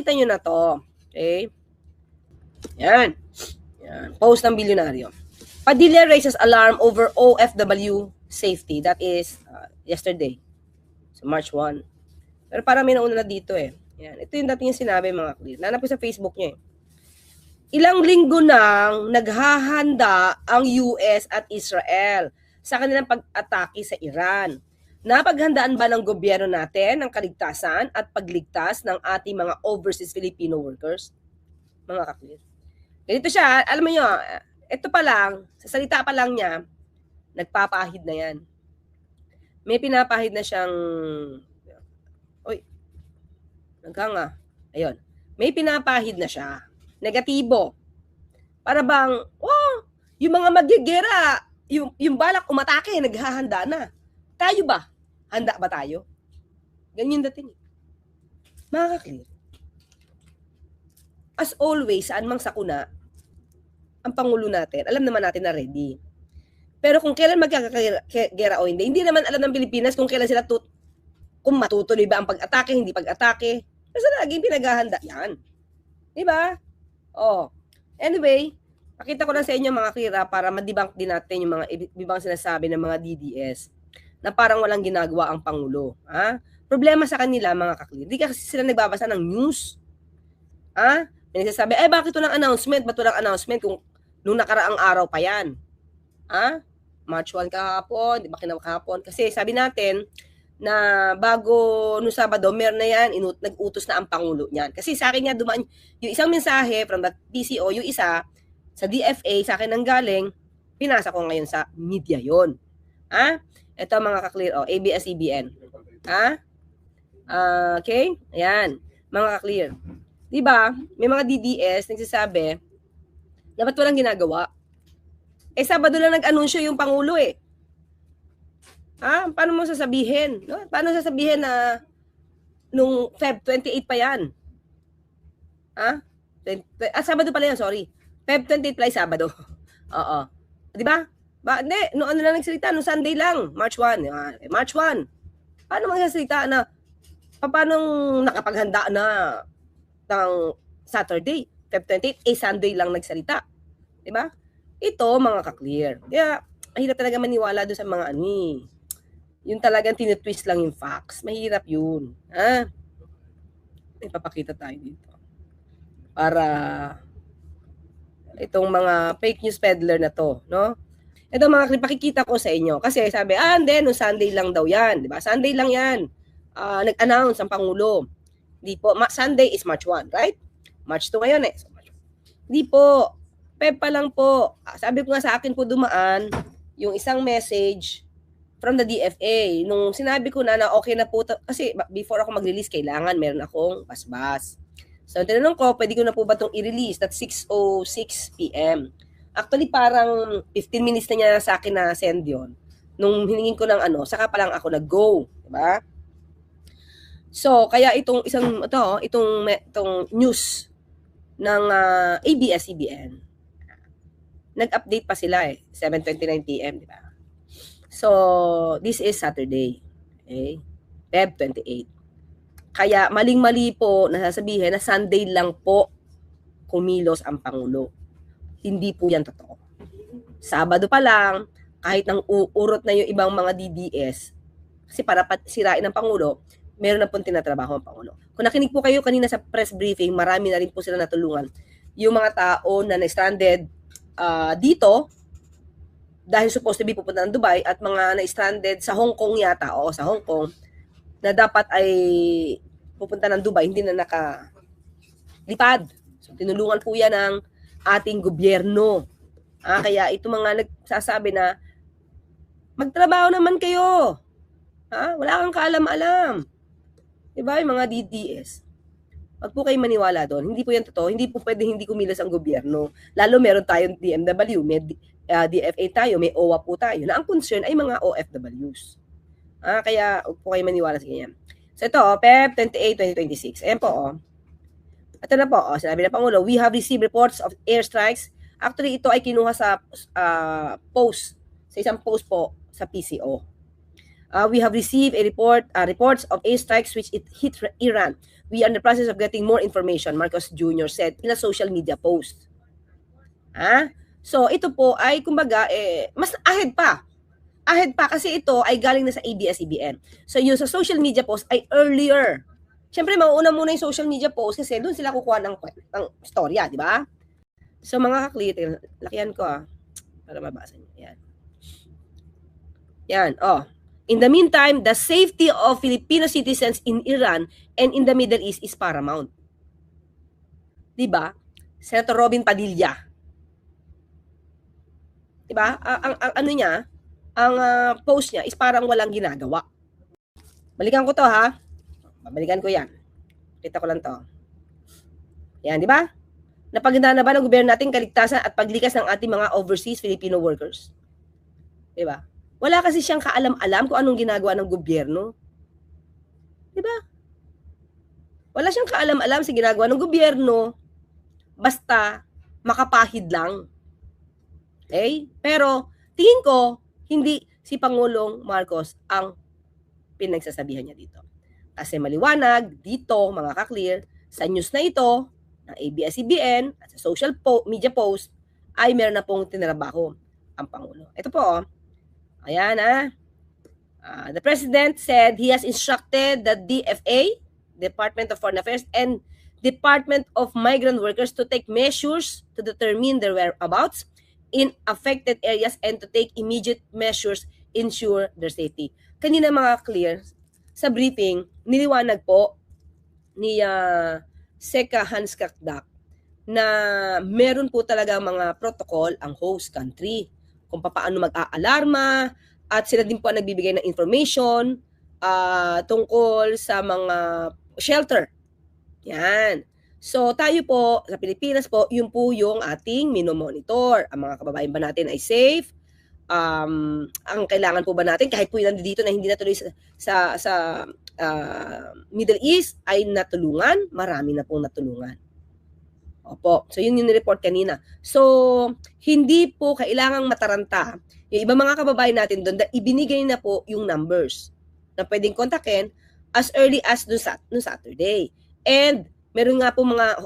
Makikita nyo na to. Okay? Yan. Yan. Post ng bilyonaryo. Padilla raises alarm over OFW safety. That is yesterday. So March 1. Pero parang may nauna na dito eh. Yan. Ito yung dating yung sinabi mga clear. Nanap ko sa Facebook niya eh. Ilang linggo nang naghahanda ang US at Israel sa kanilang pag-atake sa Iran. Napaghandaan ba ng gobyerno natin ang kaligtasan at pagligtas ng ating mga overseas Filipino workers? Mga kaklir. Ganito siya, alam mo nyo, ito pa lang, sa salita pa lang niya, nagpapahid na yan. May pinapahid na siyang, ayun, may pinapahid na siya. Negatibo. Para bang, yung mga magyegera, yung balak umatake, naghahanda na. Tayo ba? Handa ba tayo? Ganyan dating. Mga kaklir. As always, saan mang sakuna, ang Pangulo natin, alam naman natin na ready. Pero kung kailan magkakagera o hindi naman alam ng Pilipinas kung kailan sila kung matutuloy ba ang pag-atake, hindi pag-atake. Kasi laging pinaghahanda yan. Diba? Anyway, pakita ko lang sa inyo mga kira para ma-debunk din natin yung mga ibang sinasabi ng mga DDS na parang walang ginagawa ang Pangulo. Problema sa kanila mga kaklir. Hindi kasi sila nagbabasa ng news. May nagsasabi, bakit walang announcement? Ba't walang announcement kung nung nakaraang araw pa yan? March 1 kahapon, di ba kahapon? Kasi sabi natin na bago nung Sabado, meron na yan, nag-utos na ang Pangulo niyan. Kasi sa akin nga dumaan, yung isang mensahe from the PCO, yung isa sa DFA, sa akin nang galing, pinasa ko ngayon sa media yon. Ito mga kaklir, ABS-CBN. Okay? Ayan, mga kaklir. Diba, may mga DDS nagsasabi, dapat walang ginagawa. Sabado lang nag-anunsyo yung Pangulo eh. Paano mo sasabihin? No? Paano sasabihin na nung Feb 28 pa yan? Sabado pala yan, sorry. Feb 28 pala yung Sabado. Oo. Di ba? Hindi, no ano lang nagsalita, no Sunday lang, March 1. March 1. Paano magsasalita na paano nakapaghanda na ng Saturday, Feb 28, Sunday lang nagsalita. Di ba? Ito, mga kaklir. Kaya, mahirap talaga maniwala doon sa mga yung talagang tinitwist lang yung facts. Mahirap yun. May papakita tayo dito. Para itong mga fake news peddler na to, no? Ito mga klip, pakikita ko sa inyo. Kasi sabi, hindi, no Sunday lang daw yan. Di ba? Sunday lang yan. Nag-announce ang Pangulo. Di po, Sunday is March 1, right? March 2 ngayon eh. So, di po, Feb pa lang po. Sabi ko nga sa akin po dumaan yung isang message from the DFA. Nung sinabi ko na okay na po, kasi before ako mag-release, kailangan meron akong basbas. So, tinanong ko, pwede ko na po ba itong i-release? That's 6:06 p.m. Actually, parang 15 minutes na niya sa akin na send yun. Nung hiningin ko ng saka pa lang ako nag-go. Diba? So, kaya itong news ng ABS-CBN, nag-update pa sila 7:29 p.m. Diba? So, this is Saturday. Okay? Feb 28. Kaya maling-mali po nasasabihin na Sunday lang po kumilos ang Pangulo. Hindi po yan totoo. Sabado pa lang, kahit nang uurot na yung ibang mga DDS, kasi para sirain ng Pangulo, meron na pong tinatrabaho ang Pangulo. Kung nakinig po kayo kanina sa press briefing, marami na rin po sila natulungan. Yung mga tao na na-stranded dito, dahil supposed to be pupunta ng Dubai, at mga na-stranded sa Hong Kong yata, sa Hong Kong, na dapat ay pupunta ng Dubai, hindi na nakalipad. So, tinulungan po yan ng ating gobyerno. Kaya ito mga nagsasabi na, magtrabaho naman kayo. Wala kang kaalam-alam. Diba, yung mga DDS. Wag po kayo maniwala doon. Hindi po yan totoo. Hindi po pwede hindi kumilos ang gobyerno. Lalo meron tayong DMW, may DFA tayo, may OWA po tayo, na ang concern ay mga OFWs. Kaya wag po kayo maniwala sa ganyan. So ito, Feb 28, 2026. Ayan po, Ito na po, sinabi ng Pangulo, we have received reports of airstrikes. Actually, ito ay kinuha sa post, sa isang post po sa PCO. We have received reports of airstrikes which it hit Iran. We are in the process of getting more information, Marcos Jr. said in a social media post. So ito po ay kumbaga mas ahead pa. Ahead pa kasi ito ay galing na sa ABS-CBN. So yung sa social media post ay earlier. Siyempre mauuna muna yung social media post kasi doon sila kukuha ng storya, di ba? So mga kaklit, lakihan ko para mabasa niyo. Yan. Yan, In the meantime, the safety of Filipino citizens in Iran and in the Middle East is paramount. Diba? Senator Robin Padilla. Diba? Ang ano niya, ang post niya is parang walang ginagawa. Balikan ko to ha. Babalikan ko yan. Kita ko lang to. Yan, di ba? Napaganda na ba ng gobyerno natin kaligtasan at paglikas ng ating mga overseas Filipino workers? Di ba? Wala kasi siyang kaalam-alam kung anong ginagawa ng gobyerno. Di ba? Wala siyang kaalam-alam sa ginagawa ng gobyerno. Basta makapahid lang. Okay? Pero tingin ko, hindi si Pangulong Marcos ang pinagsasabihan niya dito. Kasi maliwanag dito, mga ka-clear, sa news na ito, ng ABS-CBN, at sa social media post, ay meron na pong tinrabaho ang Pangulo. Ito po, ayan the President said he has instructed the DFA, Department of Foreign Affairs, and Department of Migrant Workers to take measures to determine their whereabouts in affected areas and to take immediate measures ensure their safety. Kanina mga clear, sa briefing, niliwanag po ni Seka Hans Kakdak na meron po talaga mga protocol ang host country kung paano mag-aalarma at sila din po ang nagbibigay ng information tungkol sa mga shelter. Yan. So tayo po sa Pilipinas po, yun po yung ating minomonitor. Ang mga kababayan ba natin ay safe? Ang kailangan po ba natin kahit po yung nandito na hindi natuloy sa Middle East ay natulungan? Marami na pong natulungan. Opo. So yun yung report kanina. So hindi po kailangang mataranta. Yung ibang mga kababayan natin doon, ibinigay na po yung numbers na pwedeng kontakin as early as no Saturday. And meron nga po mga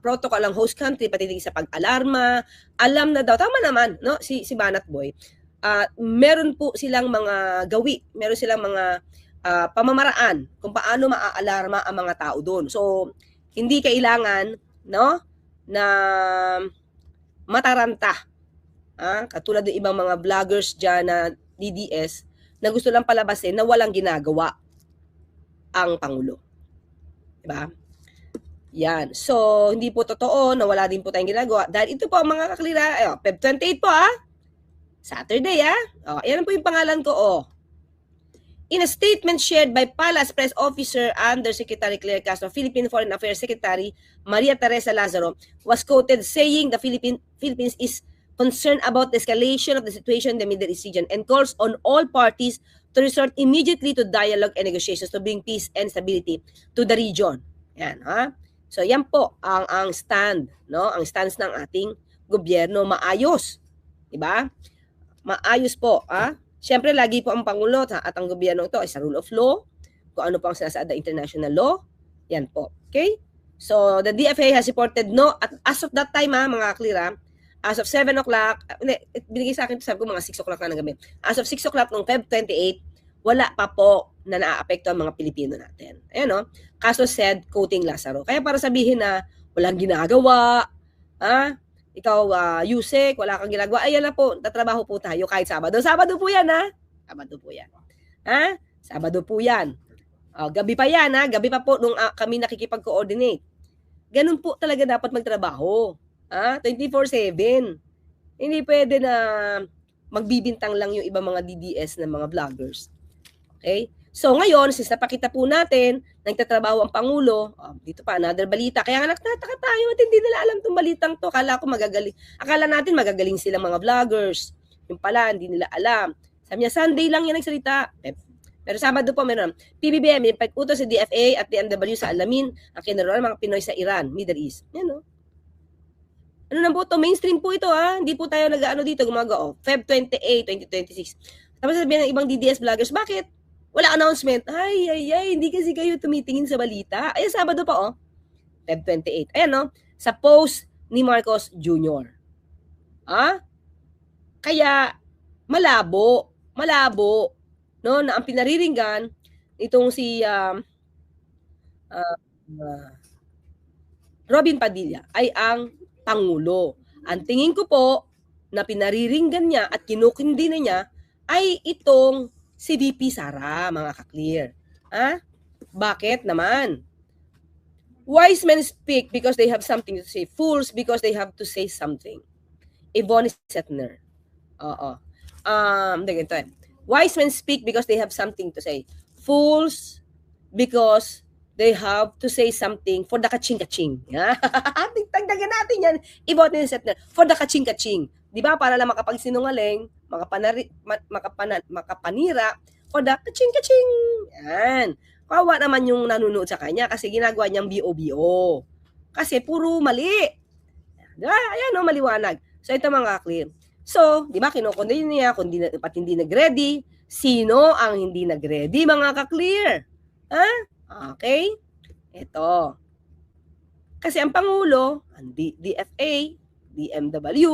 protocol ang host country pati sa pag-alarma. Alam na daw, tama naman, no? Si Banat Boy. Meron po silang mga gawi, meron silang mga pamamaraan kung paano maa-alarma ang mga tao doon. So, hindi kailangan, no, na mataranta. Katulad ng ibang mga vloggers dyan na DDS na gusto lang palabasin na walang ginagawa ang Pangulo. Diba? Yan. So, hindi po totoo na wala din po tayong ginagawa. Dahil ito po ang mga kaklira. Feb 28 po Saturday yan po yung pangalan ko In a statement shared by Palace Press Officer Undersecretary Claire Castro, Philippine Foreign Affairs Secretary Maria Teresa Lazaro was quoted saying the Philippines is concerned about the escalation of the situation in the Middle East region and calls on all parties to resort immediately to dialogue and negotiations to bring peace and stability to the region. Yan, So yan po ang stand, no? Ang stance ng ating gobyerno, maayos. 'Di ba? Maayos po, Siyempre lagi po ang Pangulo at ang gobyerno ito ay sa rule of law, kung ano po ang sinasaad ng international law. Yan po. Okay? So the DFA has reported no at as of that time mga clear as of 7 o'clock, binigay sa akin sabi ko mga 6 o'clock na ng gabi. As of 6 o'clock noong Feb 28, wala pa po na naaapekto ang mga Pilipino natin. Ayan Kaso said, quoting Lazaro. Kaya para sabihin na walang ginagawa, ikaw, Yusek, wala kang ginagawa, ayan na po, tatrabaho po tayo kahit Sabado. Sabado po yan, Sabado po yan. Sabado po yan. Gabi pa yan, Gabi pa po nung kami nakikipag-coordinate. Ganun po talaga dapat magtrabaho. 24/7. Hindi pwede na magbibintang lang yung ibang mga DDS na mga vloggers. Okay? So ngayon, since napakita po natin, nagtatrabaho ang Pangulo, dito pa another balita. Kaya nga nagtataka tayo at hindi nila alam itong balitang to. Akala natin magagaling silang mga vloggers. Yung pala, hindi nila alam. Sabi niya, Sunday lang yan nagsalita. Pero Sabado po meron. PBBM, yung pag-utos sa DFA at DMW sa alamin ang kinarawan ng mga Pinoy sa Iran, Middle East. Yan Ano na po ito? Mainstream po ito Hindi po tayo nag-ano dito gumagawa. Feb 28, 2026. Tapos sabihin ng ibang DDS vloggers, bakit? Wala announcement. Ay, hindi kasi kayo tumitingin sa balita. Ayan, Sabado pa, oh. Feb 28. Ayan, no? Sa post ni Marcos Jr. Ah? Kaya, malabo, no, na ang pinariringgan itong si Robin Padilla ay ang Pangulo. Ang tingin ko po na pinariringgan niya at kinukindi na niya ay itong si VP Sara, mga ka-clear. Bakit naman? Wise men speak because they have something to say. Fools because they have to say something. Yvonne Setner. Oo. Ganito eh. Wise men speak because they have something to say. Fools because they have to say something for the kaching-kaching. Tagdagan natin yan. Yvonne Setner. For the kaching-kaching. Di ba? Para lang makapagsinungaling, makapanira, for the kaching-kaching. Yan. Kawa naman yung nanonood sa kanya kasi ginagawa niyang BO-BO. Kasi puro mali. Diba? Ayan, no, maliwanag. So, ito mga clear. So, di ba, kinukundin niya kung hindi nag-ready. Sino ang hindi nag-ready, mga ka-clear? Okay? Ito. Kasi ang Pangulo, ang DFA, DMW,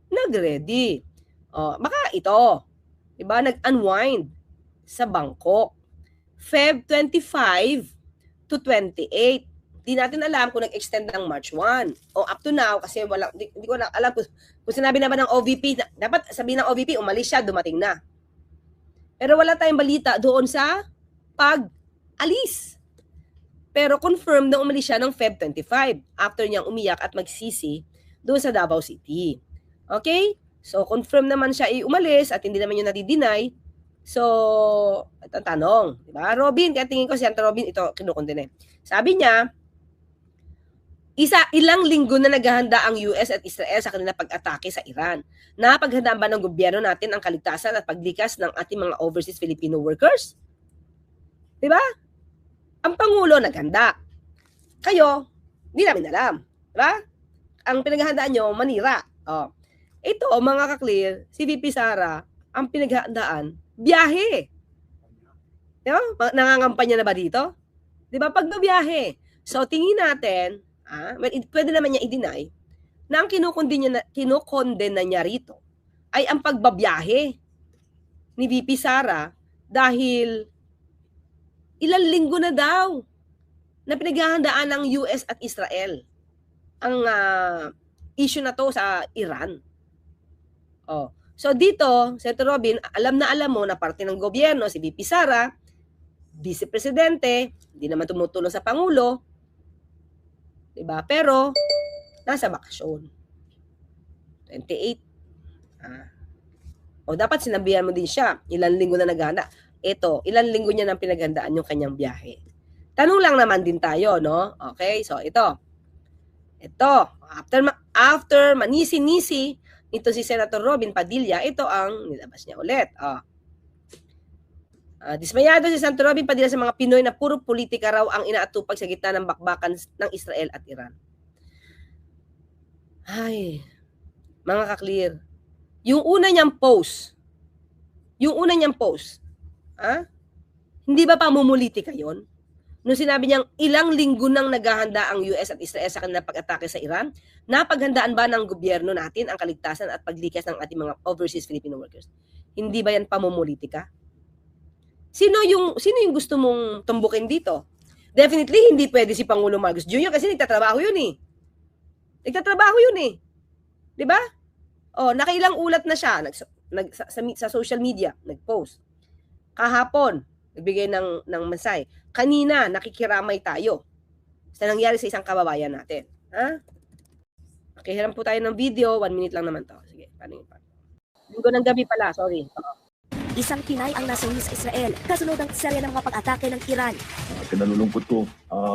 nag-ready. Baka ito. Diba, nag-unwind sa Bangkok. Feb 25 to 28. Di natin alam kung nag-extend ng March 1 o up to now kasi hindi ko na alam kung sinabi na ba ng OVP, dapat sabihin ng OVP, umalis siya, dumating na. Pero wala tayong balita doon sa pag-alis. Pero confirm na umalis siya ng Feb 25 after niyang umiyak at magsisi doon sa Davao City. Okay? So, confirm naman siya umalis at hindi naman yun nadi-deny. So, ito ang tanong. Diba? Robin, kaya tingin ko si Santa Robin, ito kinukundin eh. Sabi niya, ilang linggo na naghahanda ang US at Israel sa kanilang pag-atake sa Iran. Napaghandaan ba ng gobyerno natin ang kaligtasan at paglikas ng ating mga overseas Filipino workers? Diba? Ang Pangulo naghanda. Kayo, hindi namin alam. Diba? Ang pinaghahandaan nyo, manira. Ito, mga ka-clear, si VP Sara, ang pinaghahandaan, biyahe. Diba? Nangangampanya na ba dito? Diba? Pag biyahe. So, tingin natin, pwede naman niya i-deny na ang kinukonde na niya rito ay ang pagbabiyahe ni VP Sara dahil ilang linggo na daw na pinaghahandaan ng US at Israel ang issue na to sa Iran. So dito, Senator Robin, alam na alam mo na parte ng gobyerno, si VP Sara, Vice Presidente, hindi naman tumutulong sa Pangulo, diba? Pero, nasa bakasyon. 28. Dapat sinabihan mo din siya, ilang linggo na naghahanda. Ito, ilang linggo niya nang pinaghandaan yung kanyang biyahe. Tanong lang naman din tayo, no? Okay, so ito. After manisi-nisi, ito si Senator Robin Padilla, ito ang nilabas niya ulit. Dismayado si Senator Robin Padilla sa mga Pinoy na puro politika raw ang inaatupag sa gitna ng bakbakan ng Israel at Iran. Ay, mga ka-clear, yung una niyang post, hindi ba pamumulitika yon? Nung sinabi niyang ilang linggo nang naghahanda ang US at Israel sa kanilang pag-atake sa Iran, napaghandaan ba ng gobyerno natin ang kaligtasan at paglikas ng ating mga overseas Filipino workers? Hindi ba yan pamumulitika? Sino yung gusto mong tumbukin dito? Definitely hindi pwede si Pangulo Marcos Jr. kasi nagtatrabaho yun eh. 'Di ba? Nakailang ulat na siya sa social media, nag-post. Kahapon, nagbigay ng mensahe. Kanina, nakikiramay tayo sa nangyari sa isang kababayan natin. Hiram po tayo ng video. 1 minute lang naman to. Sige, paano yun? Linggo ng gabi pala, sorry. Isang Pinay ang nasuli sa Israel kasunod ang serya ng mga pag-atake ng Iran. Kinalulungkot ko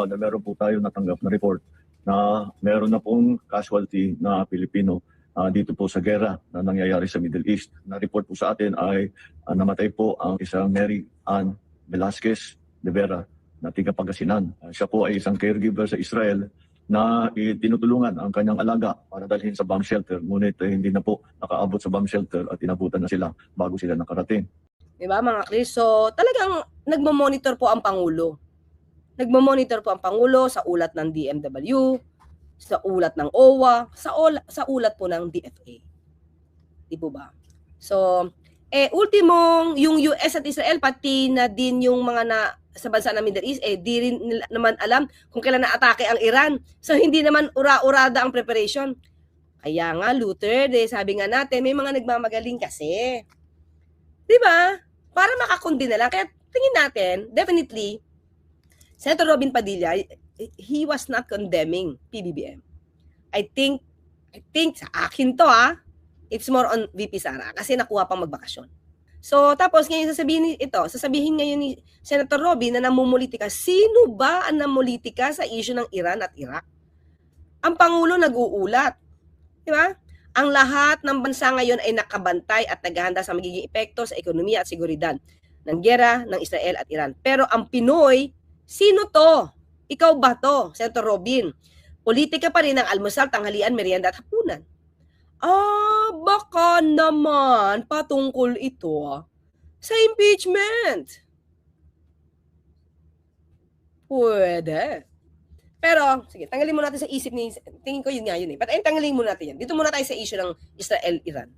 na meron po tayo natanggap na report na meron na pong casualty na Pilipino dito po sa gera na nangyayari sa Middle East. Na-report po sa atin ay namatay po ang isang Mary Ann Velasquez de Vera na tiga Pangasinan. Siya po ay isang caregiver sa Israel na tinutulungan ang kanyang alaga para dalhin sa bomb shelter. Ngunit hindi na po nakaabot sa bomb shelter at inabutan na sila bago sila nakarating. Di ba, mga Chris? So, talagang nagmo-monitor po ang Pangulo. Nagmo-monitor po ang Pangulo sa ulat ng DMW, sa ulat ng OWA, sa ulat po ng DFA. Di po ba? So, ultimong, yung US at Israel, pati na din yung mga sa bansa ng Middle East, di rin nila naman alam kung kailan na-atake ang Iran. So, hindi naman ura-urada ang preparation. Kaya nga, Luther, sabi nga natin, may mga nagmamagaling kasi. Di ba? Para makakundi na lang. Kaya tingin natin, definitely, Senator Robin Padilla, he was not condemning PBBM. I think sa akin to it's more on VP Sara kasi nakuha pang magbakasyon. So, tapos ngayon sasabihin ngayon ni Senator Robin na namumulitika. Sino ba ang namumulitika sa issue ng Iran at Iraq? Ang Pangulo nag-uulat. Di ba? Ang lahat ng bansa ngayon ay nakabantay at naghahanda sa magiging epekto sa ekonomiya at seguridad ng giyera ng Israel at Iran. Pero ang Pinoy, sino to? Ikaw ba to, Senator Robin? Politika pa rin ang almusal, tanghalian, merienda at hapunan. Baka naman patungkol ito sa impeachment. Pwede. Pero, sige, tanggalin mo natin sa isip ni, tingin ko yun nga yun eh. But tanggalin mo natin yan. Dito muna tayo sa issue ng Israel-Iran.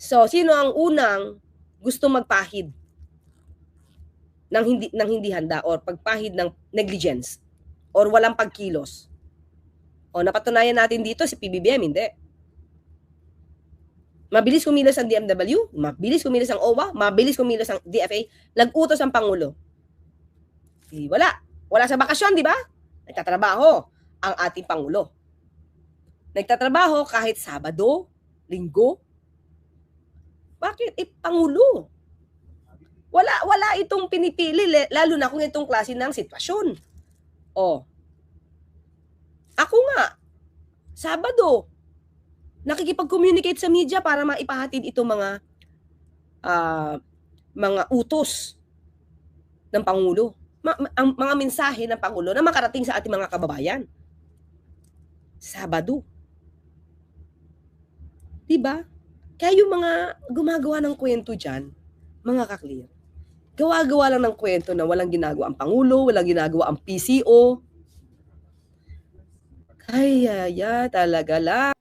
So, sino ang unang gusto magpahid ng hindi handa or pagpahid ng negligence or walang pagkilos? O napatunayan natin dito si PBBM, hindi. Mabilis kumilos ang DMW, mabilis kumilos ang OWA, mabilis kumilos ang DFA, nag-utos ang Pangulo. Wala sa bakasyon, di ba? Nagtatrabaho ang ating Pangulo. Nagtatrabaho kahit Sabado, Linggo. Bakit? Pangulo. Wala itong pinipili, lalo na kung itong klase ng sitwasyon. Ako nga, Sabado, nakikipag-communicate sa media para maipahatid itong mga utos ng Pangulo. Ang mga mensahe ng Pangulo na makarating sa ating mga kababayan. Sabado. Diba? Kaya yung mga gumagawa ng kwento dyan, mga ka-clear, gawa-gawa lang ng kwento na walang ginagawa ang Pangulo, walang ginagawa ang PCO. Kaya talaga lang.